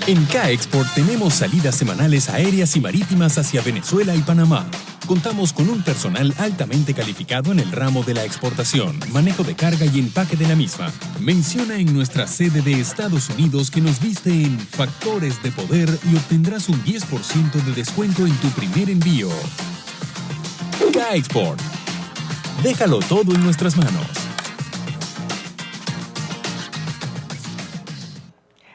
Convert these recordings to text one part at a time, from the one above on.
En K-Export tenemos salidas semanales aéreas y marítimas hacia Venezuela y Panamá. Contamos con un personal altamente calificado en el ramo de la exportación, manejo de carga y empaque de la misma. Menciona en nuestra sede de Estados Unidos que nos viste en Factores de Poder y obtendrás un 10% de descuento en tu primer envío. K-Export. Déjalo todo en nuestras manos.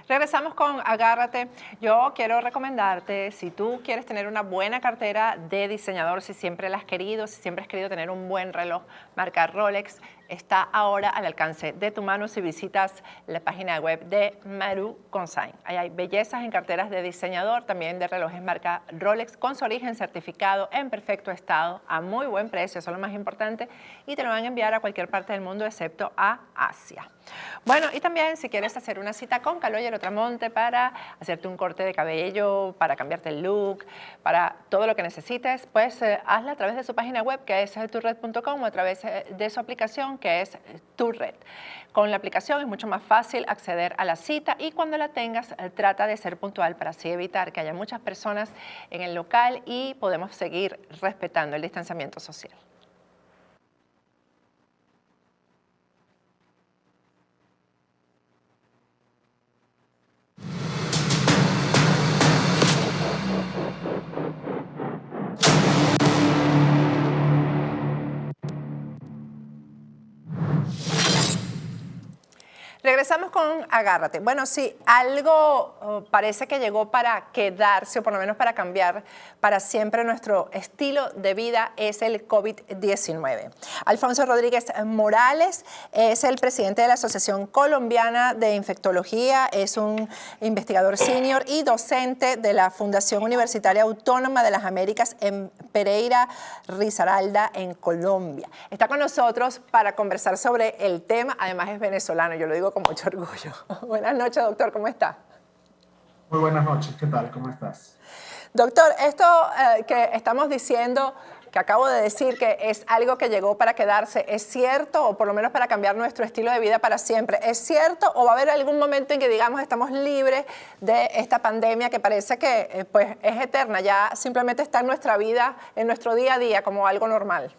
Regresamos con Agárrate. Yo quiero recomendarte, si tú quieres tener una buena cartera de diseñador, si siempre la has querido, si siempre has querido tener un buen reloj marca Rolex, está ahora al alcance de tu mano si visitas la página web de Maru Consign. Ahí hay bellezas en carteras de diseñador, también de relojes marca Rolex con su origen certificado en perfecto estado, a muy buen precio, eso es lo más importante, y te lo van a enviar a cualquier parte del mundo excepto a Asia. Bueno, y también si quieres hacer una cita con Kaloyer Otramonte para hacerte un corte de cabello, para cambiarte el look, para todo lo que necesites, pues hazla a través de su página web que es tourred.com o a través de su aplicación que es Tourred. Con la aplicación es mucho más fácil acceder a la cita y cuando la tengas trata de ser puntual para así evitar que haya muchas personas en el local y podemos seguir respetando el distanciamiento social. Regresamos con Agárrate. Bueno, si algo parece que llegó para quedarse o por lo menos para cambiar para siempre nuestro estilo de vida es el COVID-19. Alfonso Rodríguez Morales es el presidente de la Asociación Colombiana de Infectología, es un investigador senior y docente de la Fundación Universitaria Autónoma de las Américas en Pereira, Risaralda, en Colombia. Está con nosotros para conversar sobre el tema, además es venezolano, yo lo digo con mucho orgullo. Buenas noches, doctor, ¿cómo está? Muy buenas noches, ¿qué tal? ¿Cómo estás? Doctor, esto que estamos diciendo, que acabo de decir que es algo que llegó para quedarse, ¿es cierto o por lo menos para cambiar nuestro estilo de vida para siempre? ¿Es cierto o va a haber algún momento en que digamos estamos libres de esta pandemia que parece que pues, es eterna, ya simplemente está en nuestra vida, en nuestro día a día como algo normal?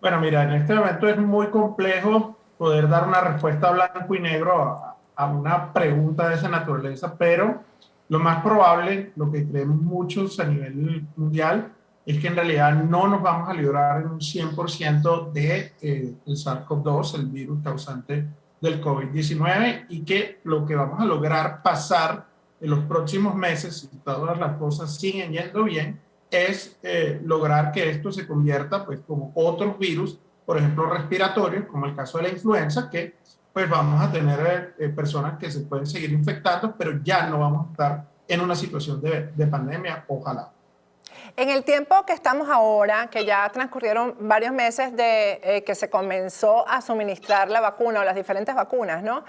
Bueno, mira, en este momento es muy complejo poder dar una respuesta blanco y negro a una pregunta de esa naturaleza, pero lo más probable, lo que creemos muchos a nivel mundial, es que en realidad no nos vamos a librar en un 100% de el SARS-CoV-2, el virus causante del COVID-19, y que lo que vamos a lograr pasar en los próximos meses, si todas las cosas siguen yendo bien, es lograr que esto se convierta pues, como otros virus, por ejemplo, respiratorios, como el caso de la influenza, que pues vamos a tener personas que se pueden seguir infectando, pero ya no vamos a estar en una situación de pandemia, ojalá. En el tiempo que estamos ahora, que ya transcurrieron varios meses de que se comenzó a suministrar la vacuna o las diferentes vacunas, ¿no?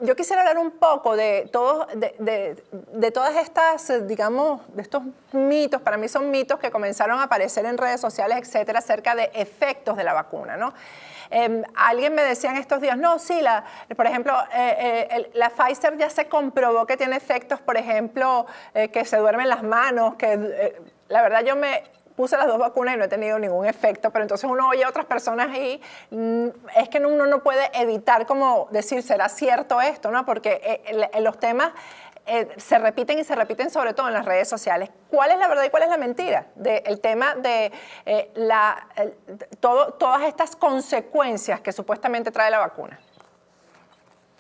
Yo quisiera hablar un poco de todas estas, digamos, de estos mitos, para mí son mitos que comenzaron a aparecer en redes sociales, etcétera, acerca de efectos de la vacuna, ¿no? Alguien me decía en estos días, no, sí, por ejemplo, la Pfizer ya se comprobó que tiene efectos, por ejemplo, que se duermen las manos, que la verdad yo me puse las dos vacunas y no he tenido ningún efecto, pero entonces uno oye a otras personas y es que uno no puede evitar como decir, ¿será cierto esto? ¿No? Porque los temas se repiten y se repiten sobre todo en las redes sociales. ¿Cuál es la verdad y cuál es la mentira del tema de todas estas consecuencias que supuestamente trae la vacuna?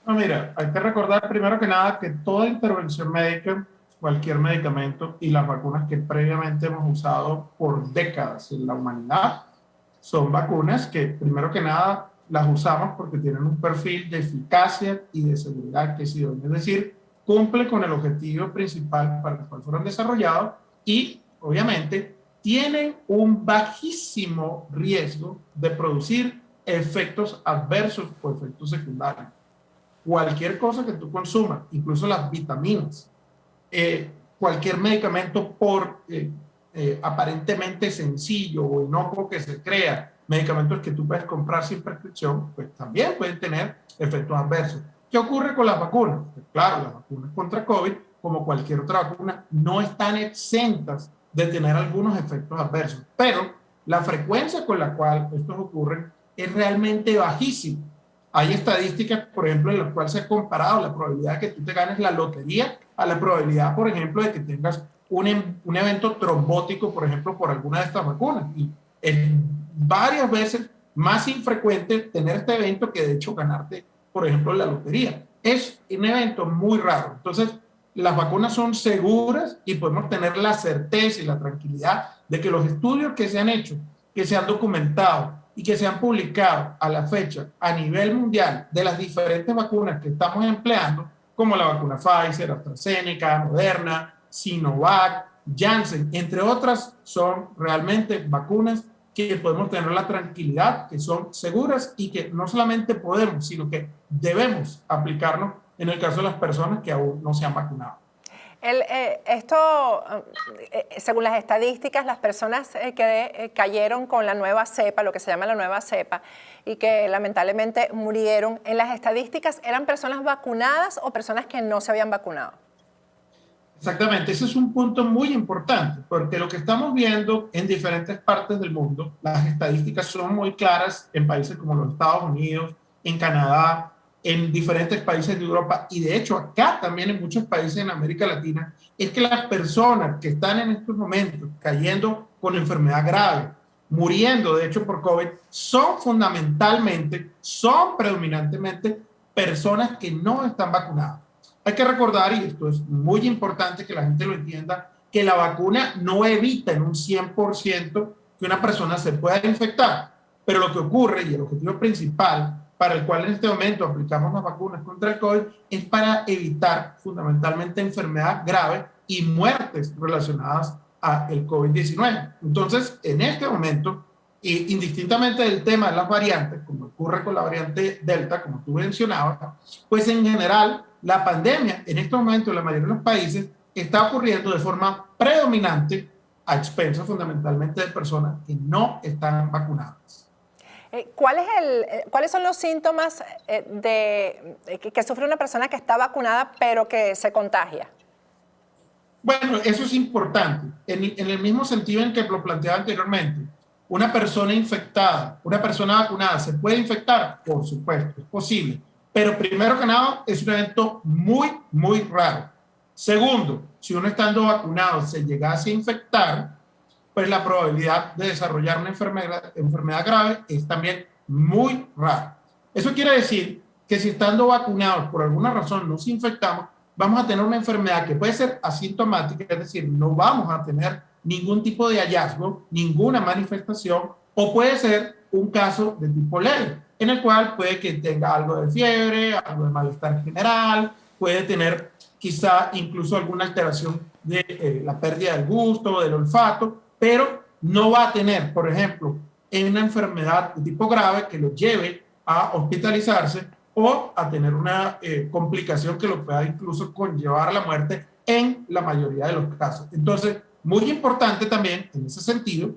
No, mira, hay que recordar primero que nada que toda intervención médica, cualquier medicamento y las vacunas que previamente hemos usado por décadas en la humanidad son vacunas que primero que nada las usamos porque tienen un perfil de eficacia y de seguridad que es idóneo, es decir, cumple con el objetivo principal para el cual fueron desarrollados y obviamente tienen un bajísimo riesgo de producir efectos adversos o efectos secundarios. Cualquier cosa que tú consumas, incluso las vitaminas, cualquier medicamento por aparentemente sencillo o inocuo que se crea, medicamentos que tú puedes comprar sin prescripción, pues también pueden tener efectos adversos. ¿Qué ocurre con las vacunas? Pues claro, las vacunas contra COVID, como cualquier otra vacuna, no están exentas de tener algunos efectos adversos, pero la frecuencia con la cual estos ocurren es realmente bajísima. Hay estadísticas, por ejemplo, en las cuales se ha comparado la probabilidad de que tú te ganes la lotería a la probabilidad, por ejemplo, de que tengas un evento trombótico, por ejemplo, por alguna de estas vacunas. Y es varias veces más infrecuente tener este evento que, de hecho, ganarte, por ejemplo, la lotería. Es un evento muy raro. Entonces, las vacunas son seguras y podemos tener la certeza y la tranquilidad de que los estudios que se han hecho, que se han documentado y que se han publicado a la fecha a nivel mundial de las diferentes vacunas que estamos empleando, como la vacuna Pfizer, AstraZeneca, Moderna, Sinovac, Janssen, entre otras, son realmente vacunas que podemos tener la tranquilidad, que son seguras y que no solamente podemos, sino que debemos aplicarnos en el caso de las personas que aún no se han vacunado. Según las estadísticas, las personas que cayeron con la nueva cepa, lo que se llama la nueva cepa, y que lamentablemente murieron, en las estadísticas, ¿eran personas vacunadas o personas que no se habían vacunado? Exactamente, ese es un punto muy importante, porque lo que estamos viendo en diferentes partes del mundo, las estadísticas son muy claras en países como los Estados Unidos, en Canadá, en diferentes países de Europa y de hecho acá también en muchos países en América Latina, es que las personas que están en estos momentos cayendo con enfermedad grave, muriendo de hecho por COVID, son fundamentalmente, son predominantemente personas que no están vacunadas. Hay que recordar, y esto es muy importante que la gente lo entienda, que la vacuna no evita en un 100% que una persona se pueda infectar, pero lo que ocurre y el objetivo principal para el cual en este momento aplicamos las vacunas contra el COVID, es para evitar fundamentalmente enfermedad grave y muertes relacionadas al COVID-19. Entonces, en este momento, indistintamente del tema de las variantes, como ocurre con la variante Delta, como tú mencionabas, pues en general, la pandemia en este momento en la mayoría de los países está ocurriendo de forma predominante a expensas fundamentalmente de personas que no están vacunadas. ¿Cuáles son los síntomas que sufre una persona que está vacunada pero que se contagia? Bueno, eso es importante. En el mismo sentido en que lo planteaba anteriormente, una persona infectada, una persona vacunada, ¿se puede infectar? Por supuesto, es posible. Pero primero que nada, es un evento muy, muy raro. Segundo, si uno estando vacunado se llegase a infectar, pues la probabilidad de desarrollar una enfermedad grave es también muy rara. Eso quiere decir que si estando vacunados por alguna razón nos infectamos, vamos a tener una enfermedad que puede ser asintomática, es decir, no vamos a tener ningún tipo de hallazgo, ninguna manifestación, o puede ser un caso de tipo leve, en el cual puede que tenga algo de fiebre, algo de malestar general, puede tener quizá incluso alguna alteración de la pérdida del gusto o del olfato, pero no va a tener, por ejemplo, una enfermedad de tipo grave que lo lleve a hospitalizarse o a tener una complicación que lo pueda incluso conllevar a la muerte en la mayoría de los casos. Entonces, muy importante también, en ese sentido,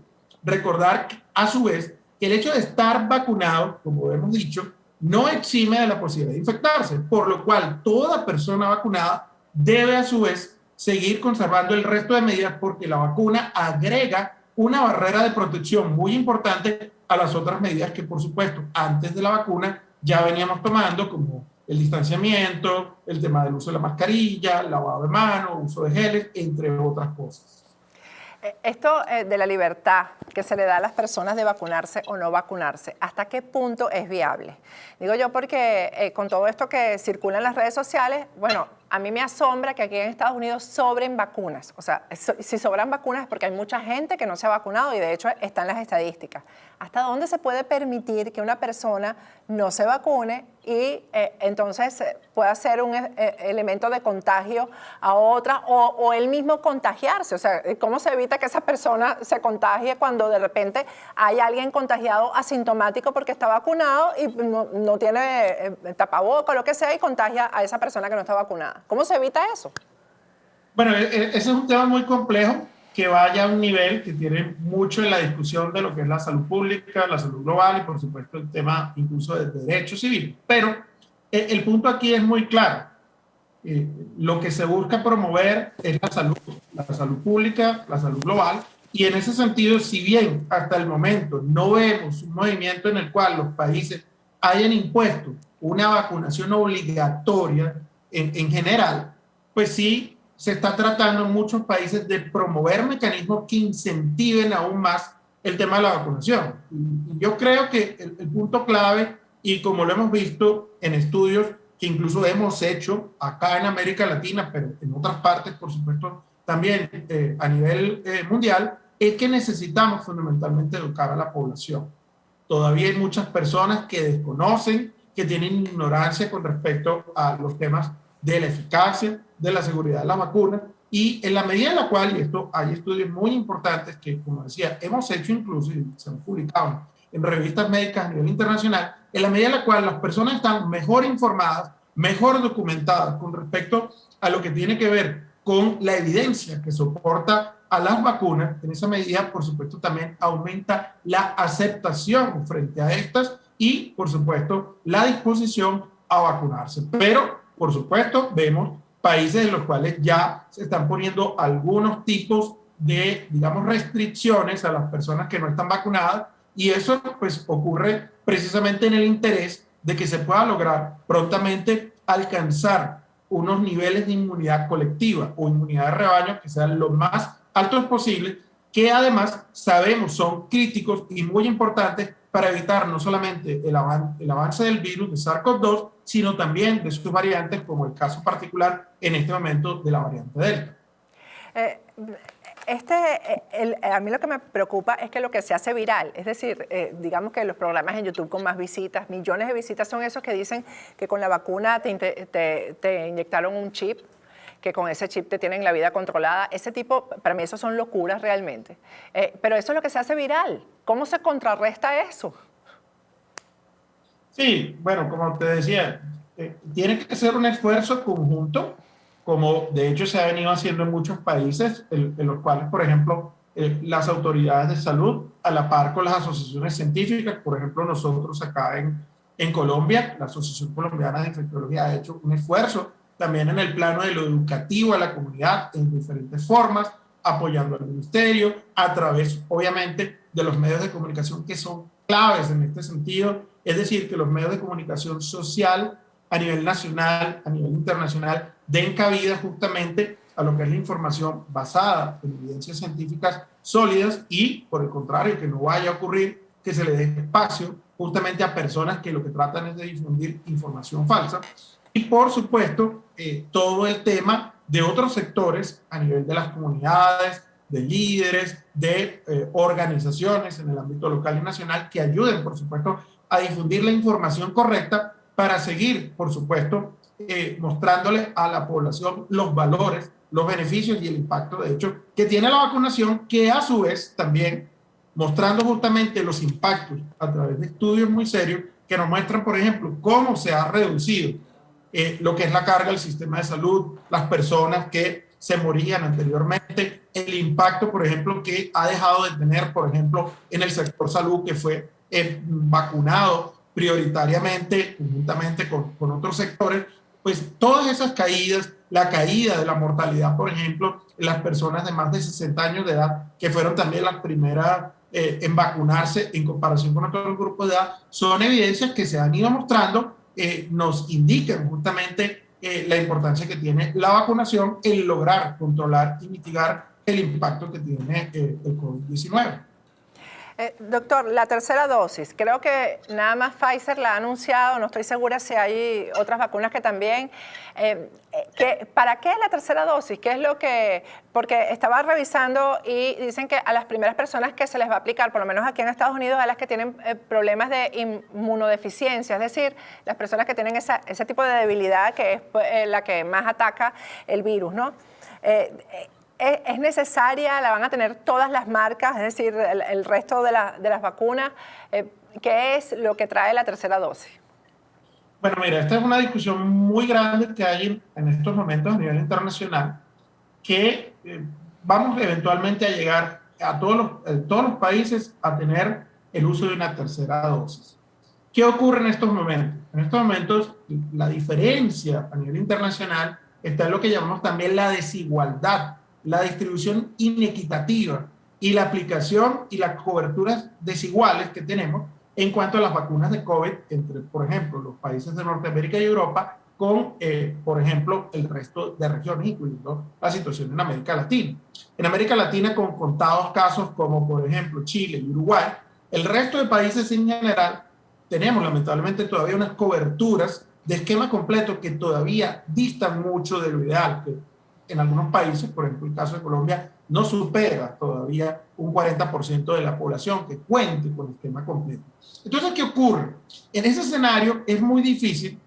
recordar a su vez que el hecho de estar vacunado, como hemos dicho, no exime de la posibilidad de infectarse, por lo cual toda persona vacunada debe a su vez seguir conservando el resto de medidas porque la vacuna agrega una barrera de protección muy importante a las otras medidas que, por supuesto, antes de la vacuna ya veníamos tomando, como el distanciamiento, el tema del uso de la mascarilla, lavado de manos, uso de geles, entre otras cosas. Esto de la libertad que se le da a las personas de vacunarse o no vacunarse, ¿hasta qué punto es viable? Digo yo porque con todo esto que circula en las redes sociales, bueno, a mí me asombra que aquí en Estados Unidos sobren vacunas. O sea, si sobran vacunas es porque hay mucha gente que no se ha vacunado y de hecho están las estadísticas. ¿Hasta dónde se puede permitir que una persona no se vacune y entonces pueda ser un elemento de contagio a otra o él mismo contagiarse? O sea, ¿cómo se evita que esa persona se contagie cuando de repente hay alguien contagiado asintomático porque está vacunado y no tiene tapaboca o lo que sea y contagia a esa persona que no está vacunada? ¿Cómo se evita eso? Bueno, ese es un tema muy complejo que vaya a un nivel que tiene mucho en la discusión de lo que es la salud pública, la salud global y por supuesto el tema incluso del derecho civil. Pero el punto aquí es muy claro. Lo que se busca promover es la salud pública, la salud global, y en ese sentido, si bien hasta el momento no vemos un movimiento en el cual los países hayan impuesto una vacunación obligatoria en general, pues sí se está tratando en muchos países de promover mecanismos que incentiven aún más el tema de la vacunación. Y yo creo que el punto clave, y como lo hemos visto en estudios que incluso hemos hecho acá en América Latina, pero en otras partes, por supuesto, también a nivel mundial, es que necesitamos fundamentalmente educar a la población. Todavía hay muchas personas que desconocen, que tienen ignorancia con respecto a los temas de la eficacia, de la seguridad de la vacuna, y en la medida en la cual, y esto hay estudios muy importantes que, como decía, hemos hecho incluso y se han publicado en revistas médicas a nivel internacional, en la medida en la cual las personas están mejor informadas, mejor documentadas con respecto a lo que tiene que ver con la evidencia que soporta a las vacunas, en esa medida, por supuesto, también aumenta la aceptación frente a estas y, por supuesto, la disposición a vacunarse. Pero, por supuesto, vemos países en los cuales ya se están poniendo algunos tipos de, digamos, restricciones a las personas que no están vacunadas, y eso pues ocurre precisamente en el interés de que se pueda lograr prontamente alcanzar unos niveles de inmunidad colectiva o inmunidad de rebaño que sean lo más altos posibles, que además sabemos son críticos y muy importantes para evitar no solamente el avance del virus de SARS-CoV-2, sino también de sus variantes, como el caso particular en este momento de la variante Delta. A mí lo que me preocupa es que lo que se hace viral, es decir, digamos que los programas en YouTube con más visitas, millones de visitas, son esos que dicen que con la vacuna te inyectaron un chip, que con ese chip te tienen la vida controlada. Ese tipo, para mí eso son locuras realmente. Pero eso es lo que se hace viral. ¿Cómo se contrarresta eso? Sí, bueno, como te decía, tiene que ser un esfuerzo conjunto, como de hecho se ha venido haciendo en muchos países, en los cuales, por ejemplo, las autoridades de salud, a la par con las asociaciones científicas, por ejemplo, nosotros acá en Colombia, la Asociación Colombiana de Infectología ha hecho un esfuerzo también en el plano de lo educativo a la comunidad en diferentes formas, apoyando al ministerio a través, obviamente, de los medios de comunicación que son claves en este sentido, es decir, que los medios de comunicación social a nivel nacional, a nivel internacional, den cabida justamente a lo que es la información basada en evidencias científicas sólidas y, por el contrario, que no vaya a ocurrir que se le dé espacio justamente a personas que lo que tratan es de difundir información falsa. Y, por supuesto, todo el tema de otros sectores a nivel de las comunidades, de líderes, de organizaciones en el ámbito local y nacional que ayuden, por supuesto, a difundir la información correcta para seguir, por supuesto, mostrándole a la población los valores, los beneficios y el impacto, de hecho, que tiene la vacunación, que a su vez también mostrando justamente los impactos a través de estudios muy serios que nos muestran, por ejemplo, cómo se ha reducido lo que es la carga del sistema de salud, las personas que se morían anteriormente, el impacto, por ejemplo, que ha dejado de tener, por ejemplo, en el sector salud, que fue vacunado prioritariamente, conjuntamente con otros sectores, pues todas esas caídas, la caída de la mortalidad, por ejemplo, en las personas de más de 60 años de edad, que fueron también las primeras en vacunarse en comparación con otros grupos de edad, son evidencias que se han ido mostrando, nos indican justamente la importancia que tiene la vacunación en lograr controlar y mitigar el impacto que tiene el COVID-19. Doctor, la tercera dosis, creo que nada más Pfizer la ha anunciado, no estoy segura si hay otras vacunas que también. ¿Para qué la tercera dosis? ¿Qué es lo que...? Porque estaba revisando y dicen que a las primeras personas que se les va a aplicar, por lo menos aquí en Estados Unidos, a las que tienen problemas de inmunodeficiencia, es decir, las personas que tienen ese tipo de debilidad que es la que más ataca el virus, ¿no? ¿Es necesaria? ¿La van a tener todas las marcas? Es decir, el resto de las vacunas. ¿Qué es lo que trae la tercera dosis? Bueno, mira, esta es una discusión muy grande que hay en estos momentos a nivel internacional, que vamos eventualmente a llegar a todos los países a tener el uso de una tercera dosis. ¿Qué ocurre en estos momentos? En estos momentos, la diferencia a nivel internacional está en lo que llamamos también la desigualdad, la distribución inequitativa y la aplicación y las coberturas desiguales que tenemos en cuanto a las vacunas de COVID entre, por ejemplo, los países de Norteamérica y Europa con, por ejemplo, el resto de regiones, incluyendo la situación en América Latina. En América Latina, con contados casos como, por ejemplo, Chile y Uruguay, el resto de países en general tenemos lamentablemente todavía unas coberturas de esquema completo que todavía distan mucho de lo ideal, que en algunos países, por ejemplo el caso de Colombia, no supera todavía un 40% de la población que cuente con esquema completo. Entonces, ¿qué ocurre? En ese escenario es muy difícil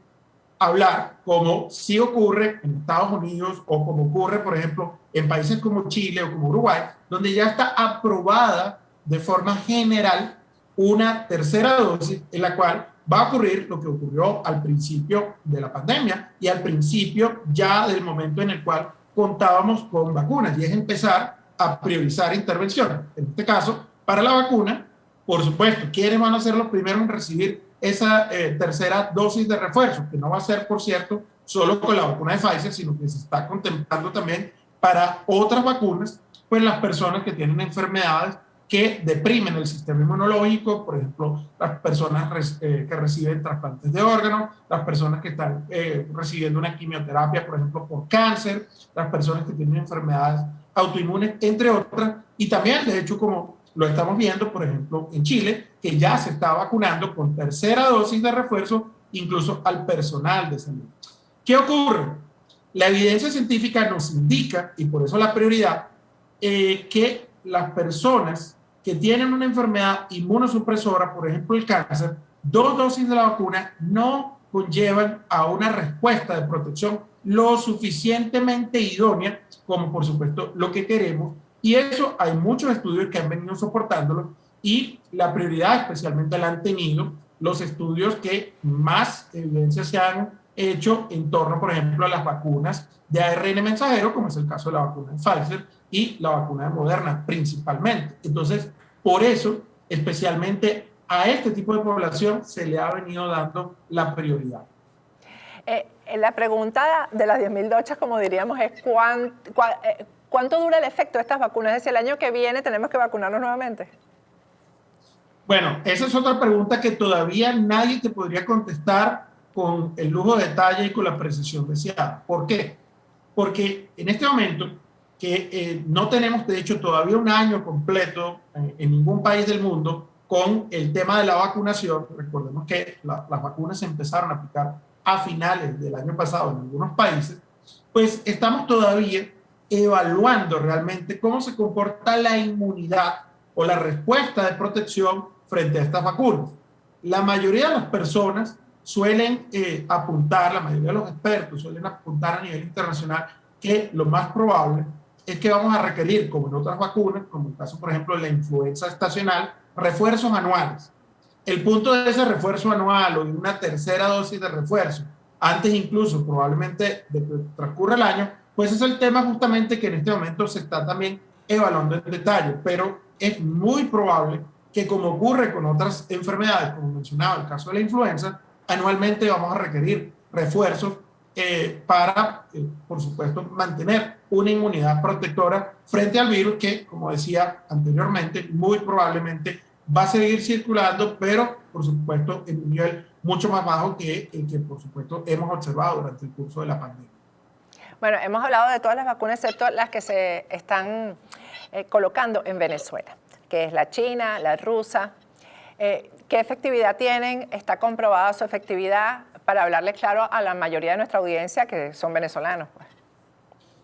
hablar como sí ocurre en Estados Unidos o como ocurre, por ejemplo, en países como Chile o como Uruguay, donde ya está aprobada de forma general una tercera dosis en la cual va a ocurrir lo que ocurrió al principio de la pandemia y al principio ya del momento en el cual contábamos con vacunas, y es empezar a priorizar intervenciones. En este caso, para la vacuna, por supuesto, ¿quiénes van a ser los primeros en recibir esa tercera dosis de refuerzo? Que no va a ser, por cierto, solo con la vacuna de Pfizer, sino que se está contemplando también para otras vacunas, pues las personas que tienen enfermedades que deprimen el sistema inmunológico, por ejemplo, las personas que reciben trasplantes de órganos, las personas que están recibiendo una quimioterapia, por ejemplo, por cáncer, las personas que tienen enfermedades autoinmunes, entre otras, y también, de hecho, como lo estamos viendo, por ejemplo, en Chile, que ya se está vacunando con tercera dosis de refuerzo, incluso al personal de salud. ¿Qué ocurre? La evidencia científica nos indica, y por eso la prioridad, que las personas que tienen una enfermedad inmunosupresora, por ejemplo el cáncer, 2 dosis de la vacuna no conllevan a una respuesta de protección lo suficientemente idónea como por supuesto lo que queremos, y eso hay muchos estudios que han venido soportándolo, y la prioridad especialmente la han tenido los estudios que más evidencia se han hecho en torno, por ejemplo, a las vacunas de ARN mensajero, como es el caso de la vacuna de Pfizer y la vacuna de Moderna principalmente. Entonces, por eso, especialmente a este tipo de población se le ha venido dando la prioridad. La pregunta de las 10.000 dochas, como diríamos, es ¿cuánto dura el efecto de estas vacunas? Es decir, el año que viene tenemos que vacunarnos nuevamente. Bueno, esa es otra pregunta que todavía nadie te podría contestar con el lujo de detalle y con la precisión deseada. ¿Por qué? Porque en este momento que no tenemos, de hecho, todavía un año completo en ningún país del mundo con el tema de la vacunación. Recordemos que las vacunas se empezaron a aplicar a finales del año pasado en algunos países, pues estamos todavía evaluando realmente cómo se comporta la inmunidad o la respuesta de protección frente a estas vacunas. La mayoría de las personas suelen apuntar, la mayoría de los expertos suelen apuntar a nivel internacional que lo más probable es que vamos a requerir, como en otras vacunas, como el caso, por ejemplo, de la influenza estacional, refuerzos anuales. El punto de ese refuerzo anual o de una tercera dosis de refuerzo, antes incluso probablemente de que transcurra el año, pues es el tema justamente que en este momento se está también evaluando en detalle, pero es muy probable que, como ocurre con otras enfermedades, como mencionaba el caso de la influenza, anualmente vamos a requerir refuerzos para, por supuesto, mantener una inmunidad protectora frente al virus que, como decía anteriormente, muy probablemente va a seguir circulando, pero, por supuesto, en un nivel mucho más bajo que el que, por supuesto, hemos observado durante el curso de la pandemia. Bueno, hemos hablado de todas las vacunas, excepto las que se están colocando en Venezuela, que es la china, la rusa. ¿Qué efectividad tienen? ¿Está comprobada su efectividad? Para hablarle claro a la mayoría de nuestra audiencia que son venezolanos. Pues.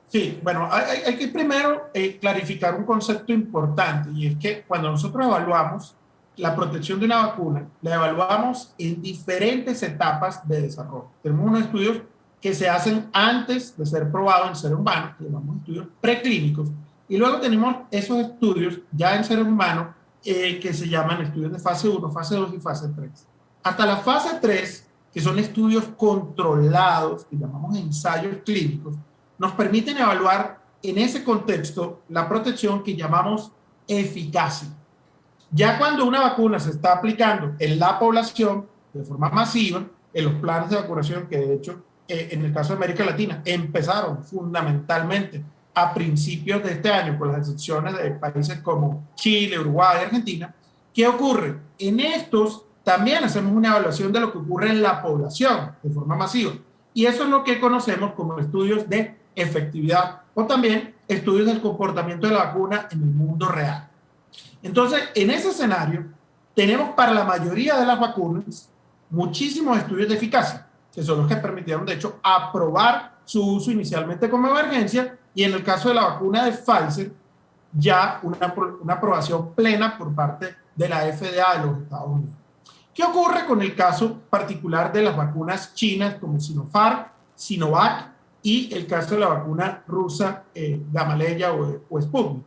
Sí, bueno, hay que primero clarificar un concepto importante, y es que cuando nosotros evaluamos la protección de una vacuna, la evaluamos en diferentes etapas de desarrollo. Tenemos unos estudios que se hacen antes de ser probados en seres humanos, que llamamos estudios preclínicos, y luego tenemos esos estudios ya en seres humanos que se llaman estudios de fase 1, fase 2 y fase 3. Hasta la fase 3, que son estudios controlados, que llamamos ensayos clínicos, nos permiten evaluar en ese contexto la protección que llamamos eficacia. Ya cuando una vacuna se está aplicando en la población, de forma masiva en los planes de vacunación que de hecho en el caso de América Latina empezaron fundamentalmente a principios de este año, con las excepciones de países como Chile, Uruguay y Argentina. ¿Qué ocurre? En estos también hacemos una evaluación de lo que ocurre en la población de forma masiva. Y eso es lo que conocemos como estudios de efectividad o también estudios del comportamiento de la vacuna en el mundo real. Entonces, en ese escenario, tenemos para la mayoría de las vacunas muchísimos estudios de eficacia, que son los que permitieron, de hecho, aprobar su uso inicialmente como emergencia y en el caso de la vacuna de Pfizer, ya una aprobación plena por parte de la FDA de los Estados Unidos. ¿Qué ocurre con el caso particular de las vacunas chinas como Sinopharm, Sinovac y el caso de la vacuna rusa Gamaleya o Sputnik?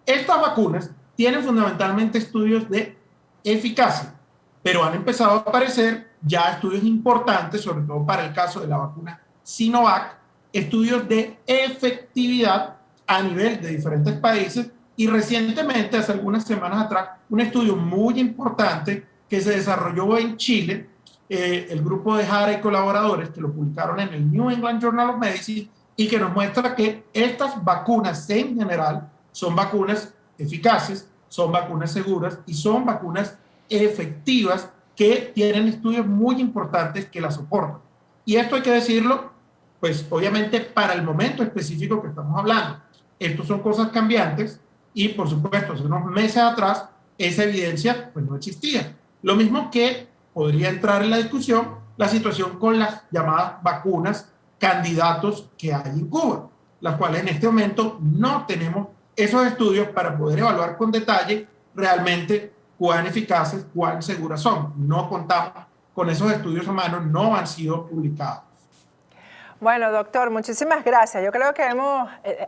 Estas vacunas tienen fundamentalmente estudios de eficacia, pero han empezado a aparecer ya estudios importantes, sobre todo para el caso de la vacuna Sinovac, estudios de efectividad a nivel de diferentes países y recientemente, hace algunas semanas atrás, un estudio muy importante que se desarrolló en Chile, el grupo de Jara y colaboradores que lo publicaron en el New England Journal of Medicine y que nos muestra que estas vacunas en general son vacunas eficaces, son vacunas seguras y son vacunas efectivas que tienen estudios muy importantes que las soportan. Y esto hay que decirlo, pues obviamente para el momento específico que estamos hablando. Estos son cosas cambiantes y por supuesto hace unos meses atrás esa evidencia pues no existía. Lo mismo que podría entrar en la discusión la situación con las llamadas vacunas candidatos que hay en Cuba, las cuales en este momento no tenemos esos estudios para poder evaluar con detalle realmente cuán eficaces, cuán seguras son. No contamos con esos estudios humanos, no han sido publicados. Bueno, doctor, muchísimas gracias. Yo creo que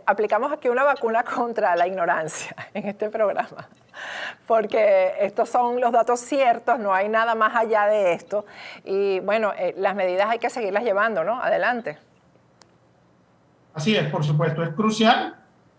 aplicamos aquí una vacuna contra la ignorancia en este programa, porque estos son los datos ciertos, no hay nada más allá de esto. Y bueno, las medidas hay que seguirlas llevando, ¿no? Adelante. Así es, por supuesto, es crucial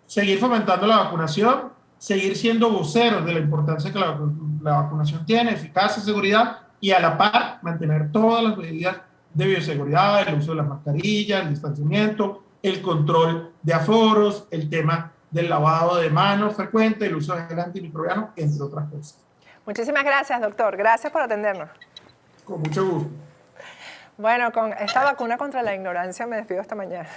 seguir fomentando la vacunación, seguir siendo voceros de la importancia que la vacunación tiene, eficacia, seguridad, y a la par mantener todas las medidas de bioseguridad, el uso de las mascarillas, el distanciamiento, el control de aforos, el tema del lavado de manos frecuente, el uso de gel antimicrobiano, entre otras cosas. Muchísimas gracias, doctor. Gracias por atendernos. Con mucho gusto. Bueno, con esta vacuna contra la ignorancia me despido esta mañana.